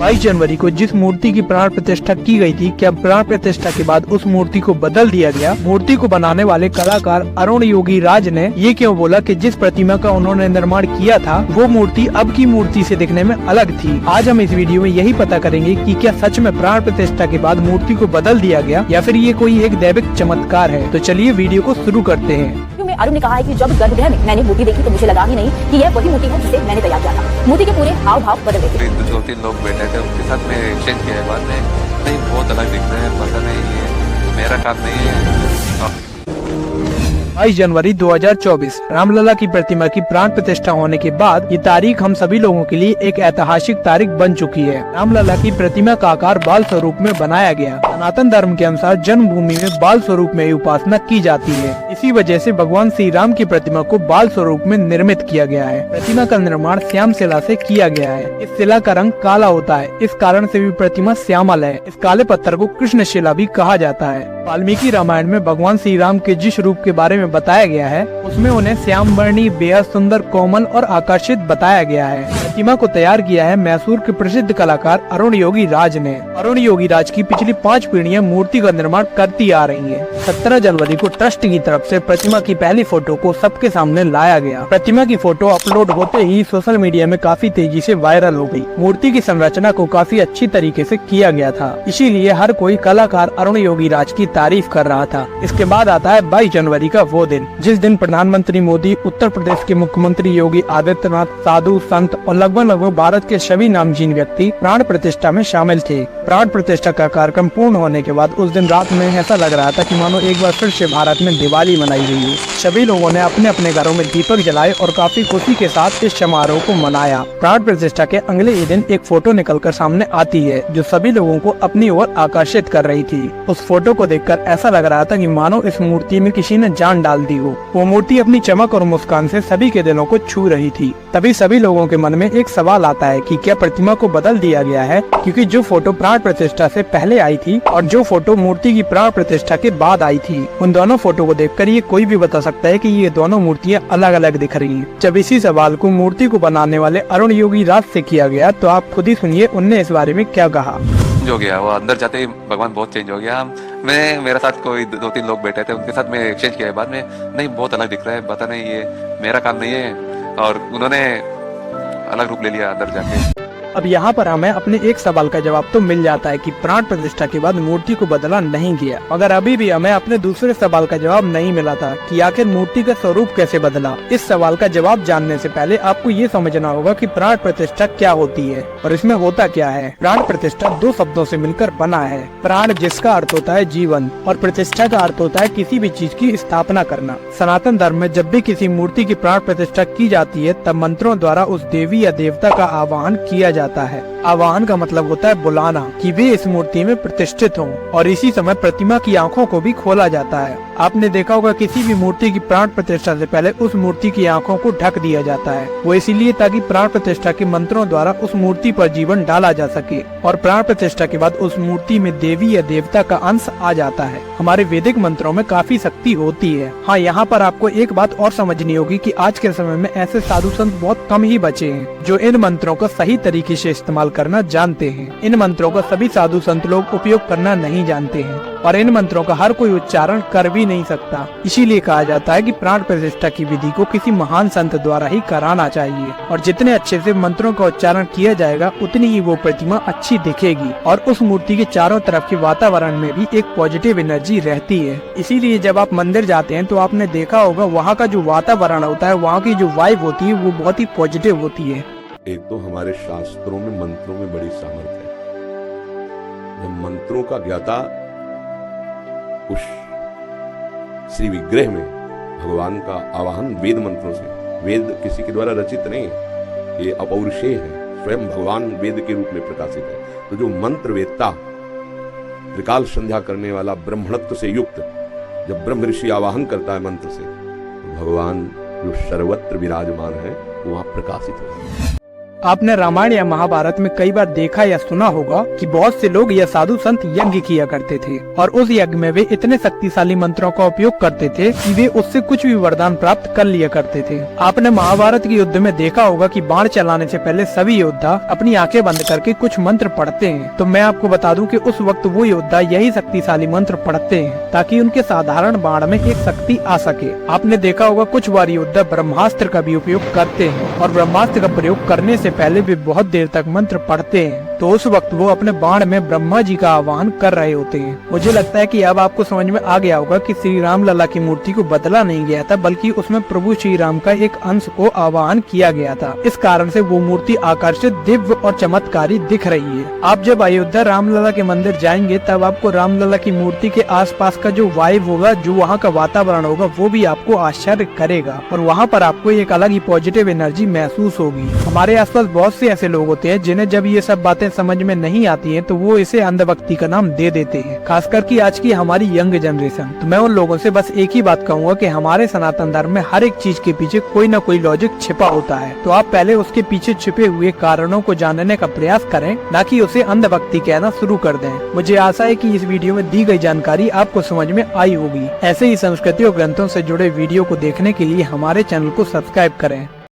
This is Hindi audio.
22 जनवरी को जिस मूर्ति की प्राण प्रतिष्ठा की गई थी, क्या प्राण प्रतिष्ठा के बाद उस मूर्ति को बदल दिया गया? मूर्ति को बनाने वाले कलाकार अरुण योगी राज ने ये क्यों बोला कि जिस प्रतिमा का उन्होंने निर्माण किया था वो मूर्ति अब की मूर्ति से दिखने में अलग थी? आज हम इस वीडियो में यही पता करेंगे कि क्या सच में प्राण प्रतिष्ठा के बाद मूर्ति को बदल दिया गया या फिर ये कोई एक दैविक चमत्कार है। तो चलिए वीडियो को शुरू करते हैं। अरुण ने कहा है कि जब गर्भगृह में मैंने मूर्ति देखी तो मुझे लगा ही नहीं कि यह वही मूर्ति है जिसे मैंने तैयार किया था। मूर्ति के पूरे हाव भाव बदल गए थे। 2-3 लोग बैठे थे, उनके साथ में एक्सचेंज किया है। बाद में नहीं, बहुत अलग दिख रहे हैं, पता नहीं ये मेरा काम नहीं है। 22 जनवरी 2024 रामलला की प्रतिमा की प्राण प्रतिष्ठा होने के बाद ये तारीख हम सभी लोगों के लिए एक ऐतिहासिक तारीख बन चुकी है। रामलला की प्रतिमा का आकार बाल स्वरूप में बनाया गया। सनातन धर्म के अनुसार जन्मभूमि में बाल स्वरूप में उपासना की जाती है। इसी वजह से भगवान श्री राम की प्रतिमा को बाल स्वरूप में निर्मित किया गया है। प्रतिमा का निर्माण श्याम शिला से किया गया है। इस शिला का रंग काला होता है, इस कारण से भी प्रतिमा श्यामल है। इस काले पत्थर को कृष्ण शिला भी कहा जाता है। वाल्मीकि रामायण में भगवान श्री राम के जिस रूप के बारे में बताया गया है उसमें उन्हें श्याम वर्णी, बेहद सुंदर, कोमल और आकर्षित बताया गया है। प्रतिमा को तैयार किया है मैसूर के प्रसिद्ध कलाकार अरुण योगी राज ने। अरुण योगी राज की पिछली 5 पीढ़ियां मूर्ति का निर्माण करती आ रही है। 17 जनवरी को ट्रस्ट की तरफ से प्रतिमा की पहली फोटो को सबके सामने लाया गया। प्रतिमा की फोटो अपलोड होते ही सोशल मीडिया में काफी तेजी से वायरल हो गई। मूर्ति की संरचना को काफी अच्छी तरीके से किया गया था, इसीलिए हर कोई कलाकार अरुण योगी राज की तारीफ कर रहा था। इसके बाद आता है 22 जनवरी का वो दिन जिस दिन प्रधानमंत्री मोदी, उत्तर प्रदेश के मुख्यमंत्री योगी आदित्यनाथ, साधु संत और लगभग भारत के सभी नामचीन व्यक्ति प्राण प्रतिष्ठा में शामिल थे। प्राण प्रतिष्ठा का कार्यक्रम पूर्ण होने के बाद उस दिन रात में ऐसा लग रहा था कि मानो एक बार फिर से भारत में दिवाली मनाई गई हो। सभी लोगों ने अपने अपने घरों में दीपक जलाए और काफी खुशी के साथ इस समारोह को मनाया। प्राण प्रतिष्ठा के अगले ही दिन एक फोटो निकलकर सामने आती है जो सभी लोगों को अपनी ओर आकर्षित कर रही थी। उस फोटो को देखकर ऐसा लग रहा था कि मानो इस मूर्ति में किसी ने जान डाल दी हो। वो मूर्ति अपनी चमक और मुस्कान से सभी के दिलों को छू रही थी। तभी सभी लोगों के मन में एक सवाल आता है कि क्या प्रतिमा को बदल दिया गया है, क्योंकि जो फोटो प्राण प्रतिष्ठा से पहले आई थी और जो फोटो मूर्ति की प्राण प्रतिष्ठा के बाद आई थी, उन दोनों फोटो को देखकर ये कोई भी बता सकता है कि ये दोनों मूर्तियां अलग अलग दिख रही हैं। जब इसी सवाल को मूर्ति को बनाने वाले अरुण योगी राज से किया गया तो आप खुद ही सुनिए उनने इस बारे में क्या कहा। हो गया वो अंदर जाते ही भगवान बहुत चेंज हो गया। मेरे साथ कोई 2-3 लोग बैठे थे, उनके साथ में एक्सचेंज किया है। बाद में नहीं, बहुत अलग दिख रहा है, पता नहीं ये मेरा काम नहीं है। और उन्होंने अलग रूप ले लिया अंदर जाके। अब यहाँ पर हमें अपने एक सवाल का जवाब तो मिल जाता है कि प्राण प्रतिष्ठा के बाद मूर्ति को बदला नहीं गया, मगर अभी भी हमें अपने दूसरे सवाल का जवाब नहीं मिला था कि आखिर मूर्ति का स्वरूप कैसे बदला। इस सवाल का जवाब जानने से पहले आपको ये समझना होगा कि प्राण प्रतिष्ठा क्या होती है और इसमें होता क्या है। प्राण प्रतिष्ठा 2 शब्दों से मिलकर बना है। प्राण जिसका अर्थ होता है जीवन और प्रतिष्ठा का अर्थ होता है किसी भी चीज की स्थापना करना। सनातन धर्म में जब भी किसी मूर्ति की प्राण प्रतिष्ठा की जाती है तब मंत्रों द्वारा उस देवी या देवता का आवाहन किया जाता है। आवाहन का मतलब होता है बुलाना, कि वे इस मूर्ति में प्रतिष्ठित हों, और इसी समय प्रतिमा की आंखों को भी खोला जाता है। आपने देखा होगा किसी भी मूर्ति की प्राण प्रतिष्ठा से पहले उस मूर्ति की आंखों को ढक दिया जाता है। वो इसीलिए ताकि प्राण प्रतिष्ठा के मंत्रों द्वारा उस मूर्ति पर जीवन डाला जा सके और प्राण प्रतिष्ठा के बाद उस मूर्ति में देवी या देवता का अंश आ जाता है। हमारे वैदिक मंत्रों में काफी शक्ति होती है। हाँ, यहाँ पर आपको एक बात और समझनी होगी कि आज के समय में ऐसे साधु संत बहुत कम ही बचे हैं जो इन मंत्रों का सही तरीके से इस्तेमाल करना जानते हैं। इन मंत्रों का सभी साधु संत लोग उपयोग करना नहीं जानते हैं और इन मंत्रों का हर कोई उच्चारण कर भी नहीं सकता। इसीलिए कहा जाता है कि प्राण प्रतिष्ठा की विधि को किसी महान संत द्वारा ही कराना चाहिए और जितने अच्छे से मंत्रों का उच्चारण किया जाएगा उतनी ही वो प्रतिमा अच्छी दिखेगी और उस मूर्ति के चारों तरफ के वातावरण में भी एक पॉजिटिव एनर्जी रहती है। इसीलिए जब आप मंदिर जाते हैं तो आपने देखा होगा वहाँ का जो वातावरण होता है, वहाँ की जो वाइब होती है वो बहुत ही पॉजिटिव होती है। एक तो हमारे शास्त्रों में मंत्रों में बड़ी सामर्थ्य है। जब मंत्रों का ज्ञाता उस श्री विग्रह में भगवान का आवाहन वेद मंत्रों से, वेद किसी के द्वारा रचित नहीं है, ये अपौरुषेय है, स्वयं भगवान वेद के रूप में प्रकाशित है। तो जो मंत्र वेदता, त्रिकाल संध्या करने वाला, ब्रह्मणत्व से युक्त, जब ब्रह्म ऋषि आवाहन करता है मंत्र से, तो भगवान जो सर्वत्र विराजमान है वहां प्रकाशित होता है। आपने रामायण या महाभारत में कई बार देखा या सुना होगा कि बहुत से लोग या साधु संत यज्ञ किया करते थे और उस यज्ञ में वे इतने शक्तिशाली मंत्रों का उपयोग करते थे कि वे उससे कुछ भी वरदान प्राप्त कर लिया करते थे। आपने महाभारत के युद्ध में देखा होगा कि बाण चलाने से पहले सभी योद्धा अपनी आंखें बंद करके कुछ मंत्र पढ़ते हैं। तो मैं आपको बता दूं कि उस वक्त वो योद्धा यही शक्तिशाली मंत्र पढ़ते हैं ताकि उनके साधारण बाण में एक शक्ति आ सके। आपने देखा होगा कुछ बार योद्धा ब्रह्मास्त्र का भी उपयोग करते हैं और ब्रह्मास्त्र का प्रयोग करने से पहले भी बहुत देर तक मंत्र पढ़ते हैं। तो उस वक्त वो अपने बाण में ब्रह्मा जी का आह्वान कर रहे होते हैं। मुझे लगता है कि अब आपको समझ में आ गया होगा कि श्री राम लला की मूर्ति को बदला नहीं गया था, बल्कि उसमें प्रभु श्री राम का एक अंश को आह्वान किया गया था। इस कारण से वो मूर्ति आकर्षित, दिव्य और चमत्कारी दिख रही है। आप जब अयोध्या रामलला के मंदिर जाएंगे तब आपको रामलला की मूर्ति के आसपास का जो वाइब होगा, जो वहाँ का वातावरण होगा, वो भी आपको आश्चर्य करेगा और वहाँ पर आपको एक अलग ही पॉजिटिव एनर्जी महसूस होगी। हमारे आसपास बहुत से ऐसे लोग होते हैं जिन्हें जब ये सब बातें समझ में नहीं आती हैं तो वो इसे अंधभक्ति का नाम दे देते हैं, खासकर कि आज की हमारी यंग जनरेशन। तो मैं उन लोगों से बस एक ही बात कहूंगा कि हमारे सनातन धर्म में हर एक चीज के पीछे कोई न कोई लॉजिक छिपा होता है। तो आप पहले उसके पीछे छिपे हुए कारणों को जानने का प्रयास करें, न कि उसे अंधभक्ति कहना शुरू कर दें। मुझे आशा है कि इस वीडियो में दी गई जानकारी आपको समझ में आई होगी। ऐसे ही संस्कृति और ग्रंथों से जुड़े वीडियो को देखने के लिए हमारे चैनल को सब्सक्राइब करें।